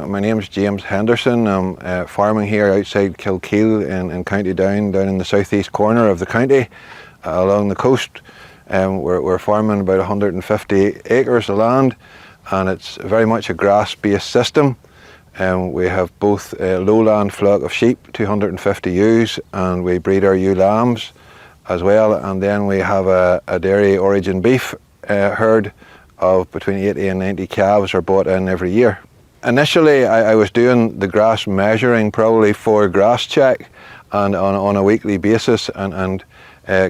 My name's James Henderson. I'm farming here outside Kilkeel in County Down in the southeast corner of the county, along the coast. We're farming about 150 acres of land, and it's very much a grass-based system. We have both a lowland flock of sheep, 250 ewes, and we breed our ewe lambs as well. And then we have a dairy origin beef herd of between 80 and 90 calves are bought in every year. Initially, I was doing the grass measuring probably for GrassCheck and on a weekly basis and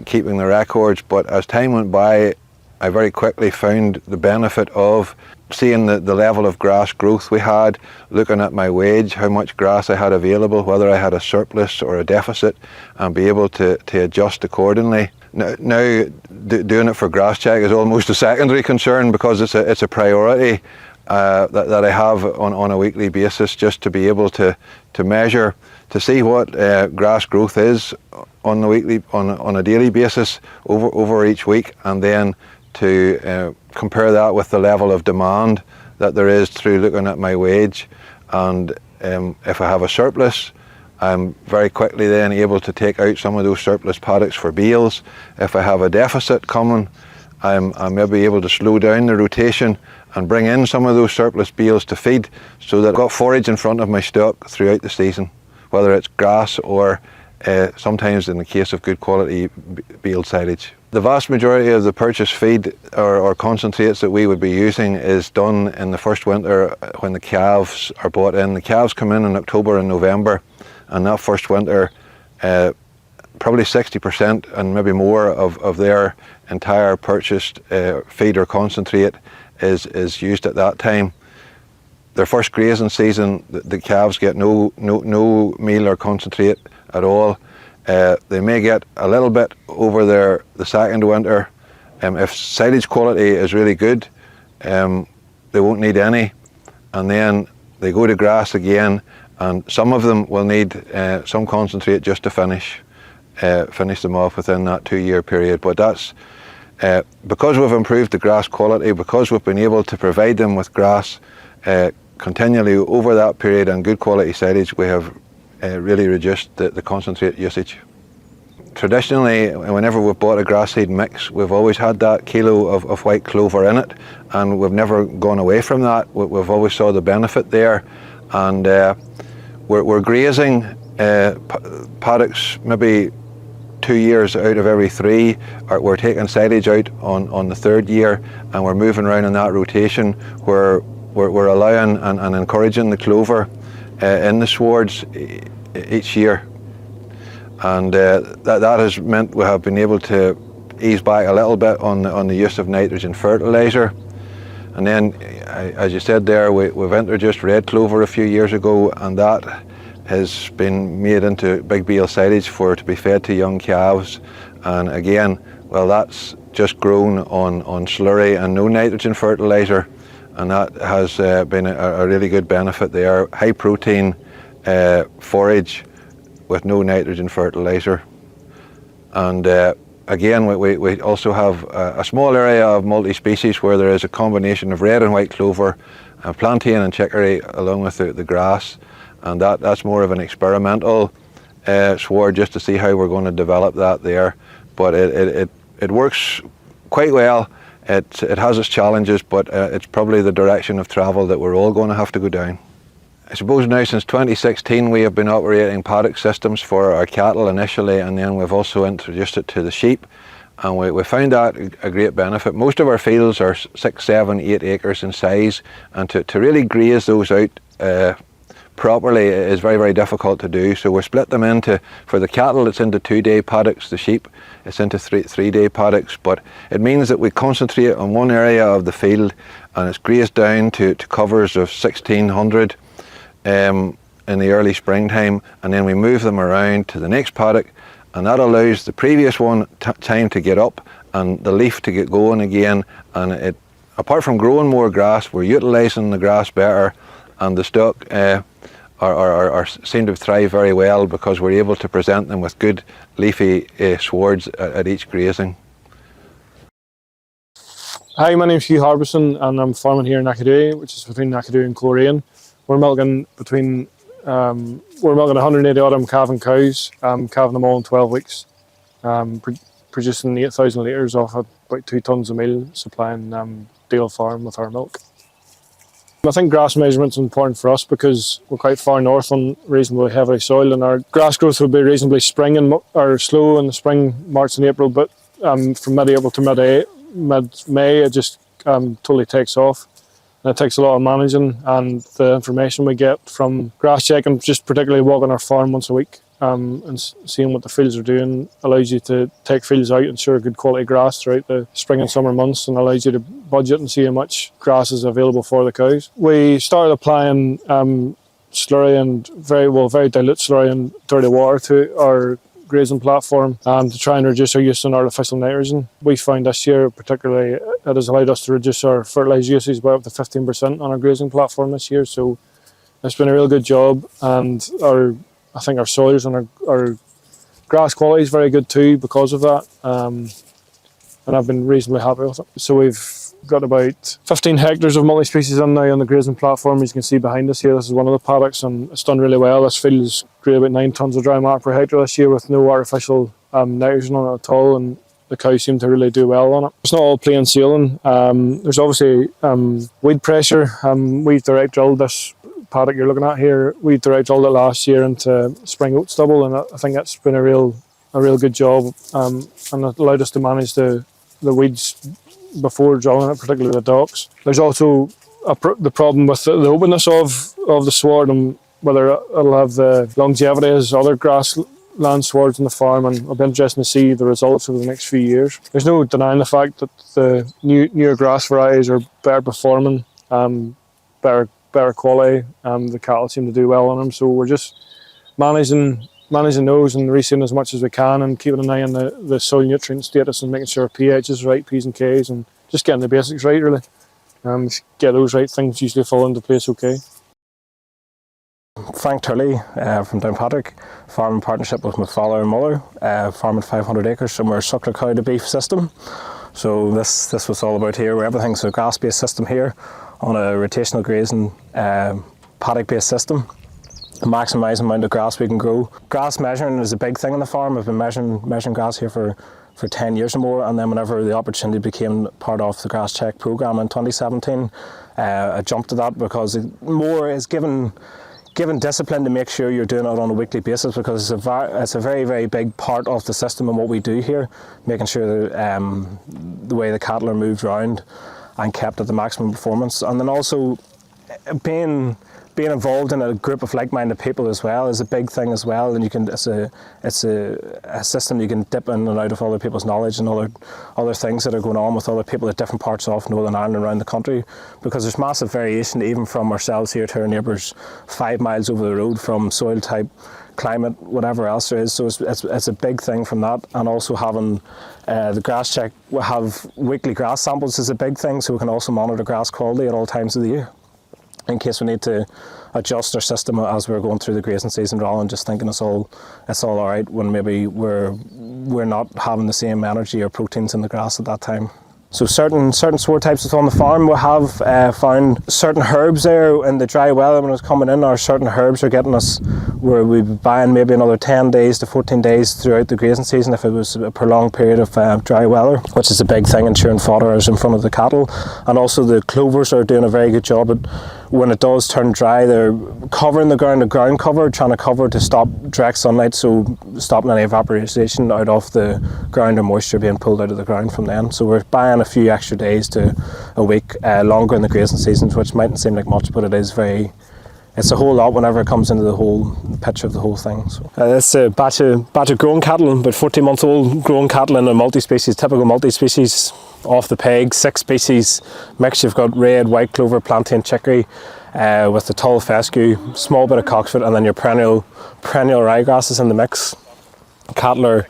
keeping the records, but as time went by, I very quickly found the benefit of seeing the level of grass growth we had, looking at my wage, how much grass I had available, whether I had a surplus or a deficit, and be able to adjust accordingly. Now doing it for GrassCheck is almost a secondary concern because it's a priority that I have on a weekly basis, just to be able to measure, to see what grass growth is on a daily basis over each week, and then to compare that with the level of demand that there is through looking at my wage. And if I have a surplus, I'm very quickly then able to take out some of those surplus paddocks for bales. If I have a deficit coming, I'm maybe able to slow down the rotation and bring in some of those surplus bales to feed, so that I've got forage in front of my stock throughout the season, whether it's grass or sometimes, in the case of good quality, bale silage. The vast majority of the purchased feed or concentrates that we would be using is done in the first winter when the calves are bought in. The calves come in October and November, and that first winter, probably 60% and maybe more of their entire purchased feed or concentrate is used at that time. Their first grazing season, the calves get no meal or concentrate at all. They may get a little bit over the second winter. If silage quality is really good, they won't need any, and then they go to grass again, and some of them will need some concentrate just to finish them off within that 2-year period. But that's because we've improved the grass quality, because we've been able to provide them with grass continually over that period and good quality silage, we have really reduced the concentrate usage. Traditionally, whenever we've bought a grass seed mix, we've always had that kilo of white clover in it, and we've never gone away from that. We've always saw the benefit there, and we're grazing paddocks maybe 2 years out of every 3. We're taking silage out on the 3rd year, and we're moving around in that rotation where we're allowing and encouraging the clover in the swards each year. And that has meant we have been able to ease back a little bit on the use of nitrogen fertiliser. And then, as you said there, we've introduced red clover a few years ago, and that has been made into big bale silage to be fed to young calves. And again, well, that's just grown on slurry and no nitrogen fertiliser, and that has been a really good benefit there. High protein forage with no nitrogen fertiliser. And again, we also have a small area of multi-species where there is a combination of red and white clover, plantain and chicory along with the grass, and that's more of an experimental sward just to see how we're going to develop that there. But it works quite well. It has its challenges, but it's probably the direction of travel that we're all going to have to go down. I suppose now since 2016 we have been operating paddock systems for our cattle initially, and then we've also introduced it to the sheep, and we found that a great benefit. Most of our fields are 6, 7, 8 acres in size, and to really graze those out properly is very, very difficult to do. So we split them into, for the cattle it's into 2-day paddocks, the sheep it's into 3-day paddocks, but it means that we concentrate on one area of the field and it's grazed down to covers of 1600 in the early springtime, and then we move them around to the next paddock, and that allows the previous one time to get up and the leaf to get going again. And apart from growing more grass, we're utilising the grass better, and the stock seem to thrive very well because we're able to present them with good leafy swards at each grazing. Hi, my name's Hugh Harbison, and I'm farming here in Aghadowey, which is between Aghadowey and Coleraine. We're milking 180 odd calving cows, calving them all in 12 weeks, producing 8,000 litres off about 2 tonnes a meal, supplying Deal Farm with our milk. I think grass measurement's important for us because we're quite far north on reasonably heavy soil, and our grass growth will be reasonably or slow in the spring, March and April, but from mid-April to mid-May it just totally takes off. And it takes a lot of managing, and the information we get from GrassCheck and just particularly walking our farm once a week and seeing what the fields are doing allows you to take fields out and ensure good quality grass throughout the spring and summer months, and allows you to budget and see how much grass is available for the cows. We started applying slurry and very dilute slurry and dirty water to our grazing platform to try and reduce our use of artificial nitrogen. We found this year particularly it has allowed us to reduce our fertiliser usage by up to 15% on our grazing platform this year, so it's been a real good job, and I think our soils and our grass quality is very good too because of that, and I've been reasonably happy with it. So we've got about 15 hectares of multi-species in now on the grazing platform. As you can see behind us here, this is one of the paddocks, and it's done really well. This field has grew about 9 tonnes of dry matter per hectare this year with no artificial nitrogen on it at all, and the cows seem to really do well on it. It's not all plain sailing. There's obviously weed pressure. We've direct drilled this paddock you're looking at here. We direct drilled it last year into spring oat stubble, and I think that's been a real good job, and it allowed us to manage the weeds before drilling it, particularly the docks. There's also the problem with the openness of the sward and whether it'll have the longevity as other grassland swards in the farm, and it'll be interesting to see the results over the next few years. There's no denying the fact that the newer grass varieties are better performing, better quality. The cattle seem to do well on them, so we're just managing those and reseeding as much as we can, and keeping an eye on the soil nutrient status and making sure pH is right, P's and K's, and just getting the basics right really. Get those right, things usually fall into place okay. Frank Turley from Downpatrick, farming partnership with my father and mother, farming 500 acres, and we're a suckler cow to beef system. So this was all about here, where everything's a grass-based system here on a rotational grazing paddock-based system. Maximise the amount of grass we can grow. Grass measuring is a big thing on the farm. I've been measuring grass here for 10 years or more, and then whenever the opportunity became part of the GrassCheck programme in 2017, I jumped to that because it more is given discipline to make sure you're doing it on a weekly basis, because it's a very, very big part of the system and what we do here, making sure that the way the cattle are moved around and kept at the maximum performance. And then also being involved in a group of like-minded people as well is a big thing as well, and it's a system you can dip in and out of other people's knowledge and other things that are going on with other people at different parts of Northern Ireland and around the country, because there's massive variation even from ourselves here to our neighbours 5 miles over the road, from soil type, climate, whatever else there is. So it's a big thing from that. And also having the GrassCheck, we have weekly grass samples is a big thing, so we can also monitor grass quality at all times of the year, in case we need to adjust our system as we're going through the grazing season, rather than just thinking it's all right when maybe we're not having the same energy or proteins in the grass at that time. So certain sward types that's on the farm, we have found certain herbs there in the dry weather when it's coming in, or certain herbs are getting us where we'd be buying maybe another 10 days to 14 days throughout the grazing season if it was a prolonged period of dry weather, which is a big thing, ensuring fodder is in front of the cattle. And also the clovers are doing a very good job at, when it does turn dry, they're covering the ground cover, trying to cover to stop direct sunlight, so stopping any evaporation out of the ground or moisture being pulled out of the ground from then. So we're buying a few extra days to a week longer in the grazing seasons, which mightn't seem like much, but it's a whole lot whenever it comes into the whole picture of the whole thing. So it's a batch of growing cattle, about 14-month-old growing cattle in a multi-species, typical multi-species, off the peg, 6 species mix. You've got red, white clover, plantain, chicory, with the tall fescue, small bit of cocksfoot, and then your perennial ryegrasses in the mix. Cattle are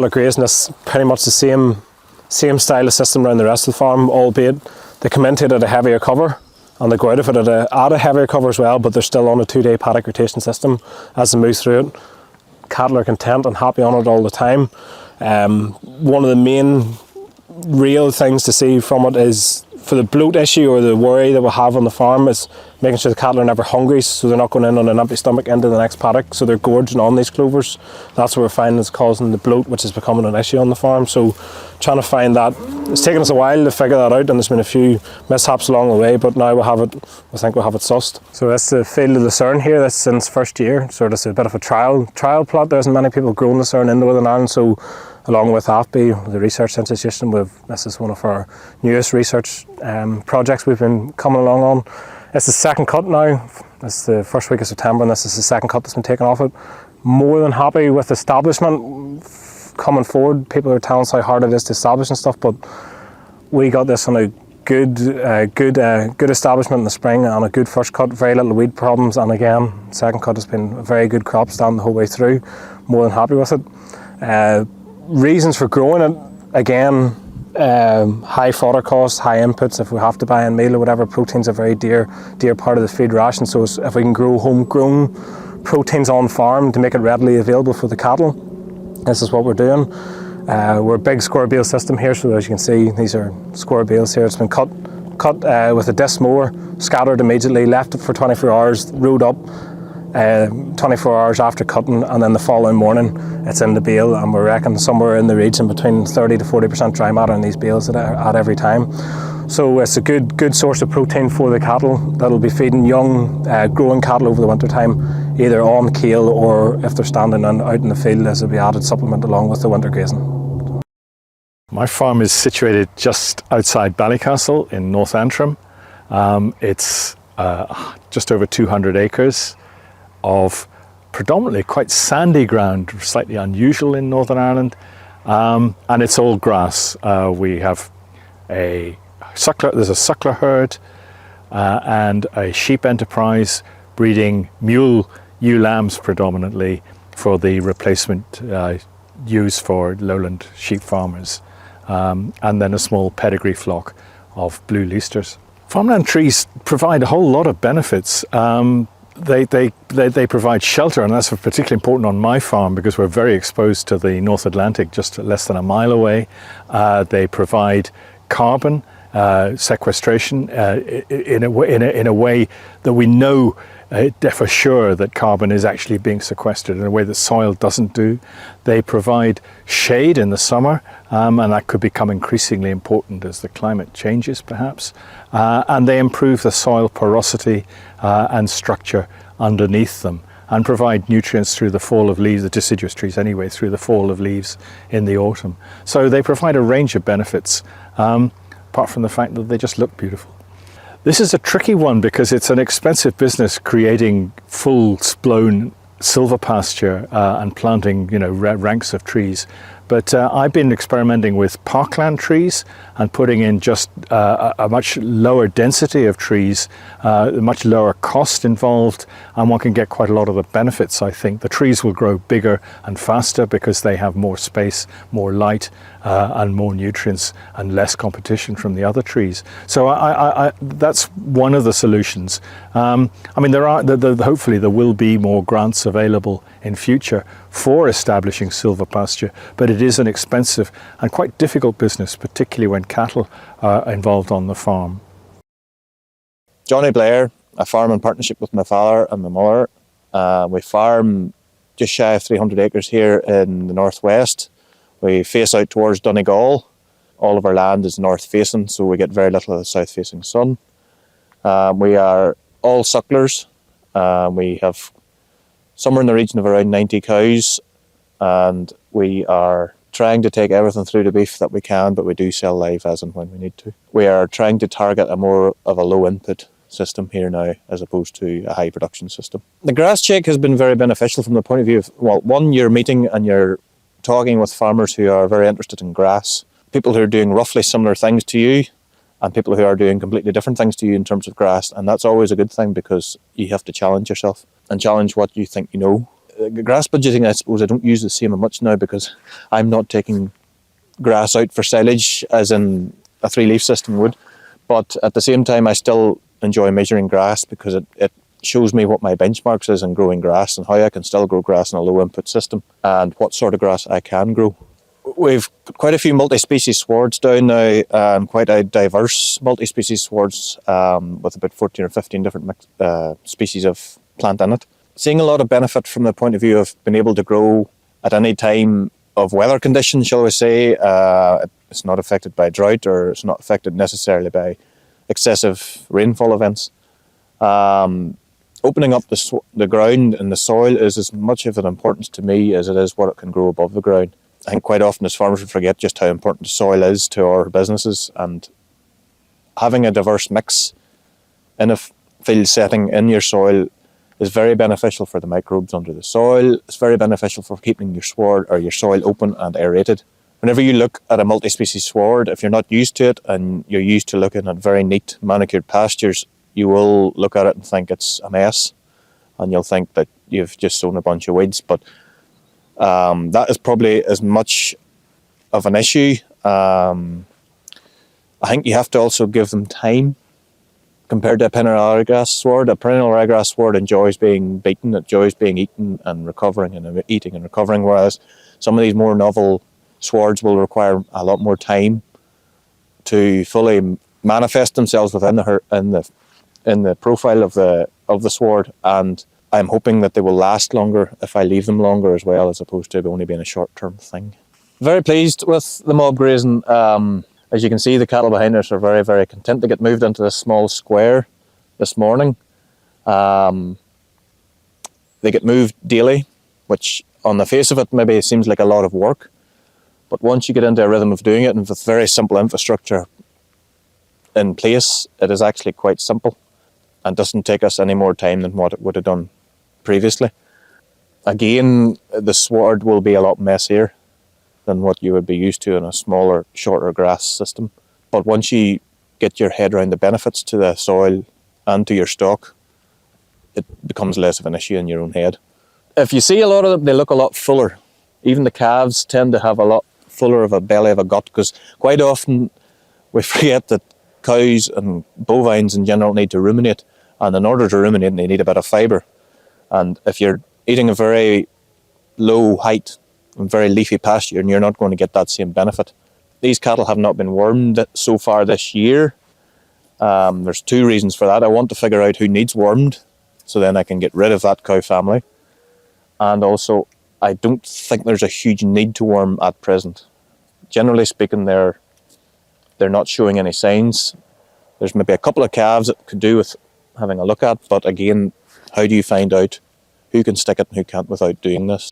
grazing this pretty much the same style of system around the rest of the farm, albeit they come into it at a heavier cover and they go out of it at a heavier cover as well, but they're still on a 2-day paddock rotation system as they move through it. Cattle are content and happy on it all the time. One of the main real things to see from it is for the bloat issue or the worry that we have on the farm is making sure the cattle are never hungry, so they're not going in on an empty stomach into the next paddock, so they're gorging on these clovers. That's what we're finding is causing the bloat, which is becoming an issue on the farm. So trying to find that, it's taken us a while to figure that out, and there's been a few mishaps along the way, but now I think we'll have it sussed. So that's the field of lucerne here. That's since first year, so it's a bit of a trial plot. There isn't many people growing lucerne in Northern Ireland, so along with AFBI, the Research Institution, this is one of our newest research projects we've been coming along on. It's the second cut now. It's the first week of September, and this is the second cut that's been taken off it. More than happy with the establishment coming forward. People are telling us how hard it is to establish and stuff, but we got this on a good establishment in the spring and a good first cut, very little weed problems, and again, second cut has been a very good crop stand the whole way through. More than happy with it. Reasons for growing it, again, high fodder costs, high inputs. If we have to buy in meal or whatever, protein's a very dear part of the feed ration. So if we can grow homegrown proteins on farm to make it readily available for the cattle, this is what we're doing. We're a big square bale system here, so as you can see, these are square bales here. It's been cut with a disc mower, scattered immediately, left it for 24 hours, rode up 24 hours after cutting, and then the following morning it's in the bale, and we reckon somewhere in the region between 30 to 40% dry matter in these bales at every time. So it's a good source of protein for the cattle that'll be feeding young growing cattle over the winter time, either on keel or if they're standing out in the field, as will be added supplement along with the winter grazing. My farm is situated just outside Ballycastle in North Antrim. It's just over 200 acres of predominantly quite sandy ground, slightly unusual in Northern Ireland, and it's all grass. We have there's a suckler herd and a sheep enterprise breeding mule ewe lambs predominantly for the replacement ewes for lowland sheep farmers, and then a small pedigree flock of blue Leicesters. Farmland trees provide a whole lot of benefits. They provide shelter, and that's particularly important on my farm because we're very exposed to the North Atlantic, just less than a mile away. They provide carbon sequestration in a way that we know for sure that carbon is actually being sequestered in a way that soil doesn't do. They provide shade in the summer, and that could become increasingly important as the climate changes perhaps. And they improve the soil porosity and structure underneath them, and provide nutrients through the fall of leaves, the deciduous trees anyway, through the fall of leaves in the autumn. So they provide a range of benefits, apart from the fact that they just look beautiful. This is a tricky one because it's an expensive business creating full-blown silver pasture and planting, ranks of trees. But I've been experimenting with parkland trees and putting in just a much lower density of trees, a much lower cost involved, and one can get quite a lot of the benefits, I think. The trees will grow bigger and faster because they have more space, more light, and more nutrients and less competition from the other trees. So that's one of the solutions. Hopefully there will be more grants available in future for establishing silver pasture, but it is an expensive and quite difficult business, particularly when cattle are involved on the farm. Johnny Blair, I farm in partnership with my father and my mother. We farm just shy of 300 acres here in the northwest. We face out towards Donegal. All of our land is north facing, so we get very little of the south facing sun. We are all sucklers. We have somewhere in the region of around 90 cows, and we are trying to take everything through to beef that we can, but we do sell live as and when we need to. We are trying to target a more of a low input system here now as opposed to a high production system. The GrassCheck has been very beneficial from the point of view of, well, one, you're meeting and you're talking with farmers who are very interested in grass, people who are doing roughly similar things to you, and people who are doing completely different things to you in terms of grass, and that's always a good thing because you have to challenge yourself and challenge what you think you know. Grass budgeting, I suppose, I don't use the same much now because I'm not taking grass out for silage as in a three-leaf system would, but at the same time I still enjoy measuring grass because it shows me what my benchmarks is in growing grass and how I can still grow grass in a low input system and what sort of grass I can grow. We've quite a few multi-species swards down now, and quite a diverse multi-species swards with about 14 or 15 different species of plant in it. Seeing a lot of benefit from the point of view of being able to grow at any time of weather conditions, shall we say. It's not affected by drought, or it's not affected necessarily by excessive rainfall events. Opening up the ground and the soil is as much of an importance to me as it is what it can grow above the ground. I think quite often as farmers we forget just how important the soil is to our businesses, and having a diverse mix in a field setting in your soil is very beneficial for the microbes under the soil. It's very beneficial for keeping your sward or your soil open and aerated. Whenever you look at a multi-species sward, if you're not used to it and you're used to looking at very neat manicured pastures, you will look at it and think it's a mess, and you'll think that you've just sown a bunch of weeds. But that is probably as much of an issue. I think you have to also give them time. Compared to a perennial ryegrass sward, a perennial ryegrass sward enjoys being beaten, it enjoys being eaten and recovering, and eating and recovering, whereas some of these more novel swards will require a lot more time to fully manifest themselves within the profile of the sward, and I'm hoping that they will last longer if I leave them longer as well, as opposed to only being a short-term thing. Very pleased with the mob grazing. As you can see, the cattle behind us are very, very content to get moved into this small square this morning. They get moved daily, which on the face of it maybe seems like a lot of work, but once you get into a rhythm of doing it and with very simple infrastructure in place, it is actually quite simple and doesn't take us any more time than what it would have done previously. Again, the sward will be a lot messier than what you would be used to in a smaller, shorter grass system. But once you get your head around the benefits to the soil and to your stock, it becomes less of an issue in your own head. If you see a lot of them, they look a lot fuller. Even the calves tend to have a lot fuller of a belly of a gut, because quite often we forget that cows and bovines in general need to ruminate, and in order to ruminate they need a bit of fibre. And if you're eating a very low height and very leafy pasture, and you're not going to get that same benefit. These cattle have not been wormed so far this year. There's two reasons for that. I want to figure out who needs wormed, so then I can get rid of that cow family. And also, I don't think there's a huge need to worm at present. Generally speaking, they're not showing any signs. There's maybe a couple of calves that could do with having a look at, but again, how do you find out who can stick it and who can't without doing this?